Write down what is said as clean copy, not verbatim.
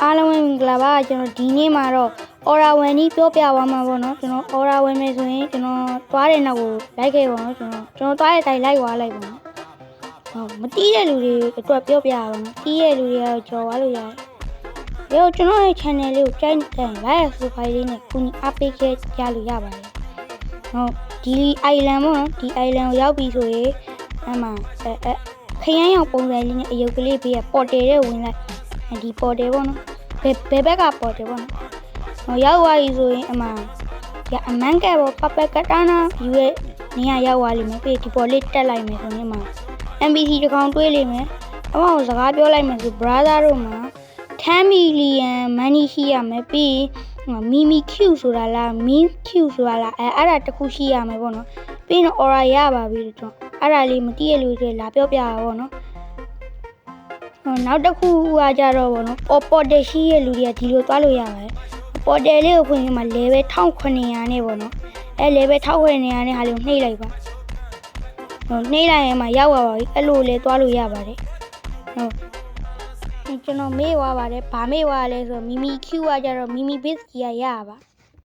အားလုံးမင်္ဂလာပါကျွန်တော်ဒီနေ့မှာတော့ Aura ဝင်ပြီးပြောပြသွားမှာပေါ့နော်ကျွန်တော် Aura ဝင်မယ်ဆိုရင်ကျွန်တော်သွားတဲ့နောက်ကိုလိုက်ခဲ့ပါတော့ကျွန်တော်သွားတဲ့တိုင်လိုက်သွားလိုက်ပါနော်ဟုတ်မတီးတဲ့လူတွေအတွက်ပြောပြရပါမယ်တီးတဲ့လူတွေကတော့ကြော်သွားလို့ရတယ်ရောကျွန်တော်ရဲ့ channel လေးကိုကြိုက်တယ် like subscribe လေးနဲ့ကူညီအားပေးခဲ့ကြလို့ရပါတယ်ဟုတ်ဒီ island ပေါ့နော်ဒီ island ကိုရောက်ပြီဆိုရင်အဲ့မှာခရမ်းရောင်ပုံစံလေးနဲ့အယုတ်ကလေးပေးရပေါ်တယ်တဲ့ဝင်လိုက်ဒီပေါ်တယ်ပေါ့နော်ဘယ်ဘက်ကပေါ်တယ်ပေါ့နော်ဟိုရောက်သွားပြီဆိုရင်အမန်ကဲပေါ့ပပကတာနာယူရဲ့နေရာရောက်သွားလိမ့်မယ်ပြီးဒီပေါ်လေးတက်လိုက်မယ်ဆိုရင်မှာ NPC တစ်ကောင်တွေးလိမ့်မယ်အမောစကားပြောလိုက်မယ်ဆို brother တို့မှာ10 million money ရှိရမယ်ပြီးမီမီ Q ဆိုတာလားမီ Q ဆိုတာလားအဲ့ဒါတခုရှိရမယ်ပေါ့နော်ပြီးတော့ aura ရပါပြီတော့အဲ့ဒါလေးမတည့်ရလို့ဆိုလာပြောပြတာပေါ့နော်နောက်တစ်ခုကကြတော့ဗောနော်ပေါ်တယ်ရှိရဲ့လူတွေကဒီလိုသွားလို့ရပါတယ်ပေါ်တယ်လေးကိုဖွင့်ရင်မှ level 1900နဲ့ဗောနော်level 1900နဲ့ဟာလေးကိုနှိပ်လိုက်ပါနှိပ်လိုက်ရင်မှရောက်သွားပါပြီအဲ့လိုလေသွားလို့ရပါတယ်ကျွန်တော်မေ့သွားပါတယ်ဗာမေ့သွားလဲဆိုမီမီ Q ကကြတော့မီမီ base ကြီးရပါ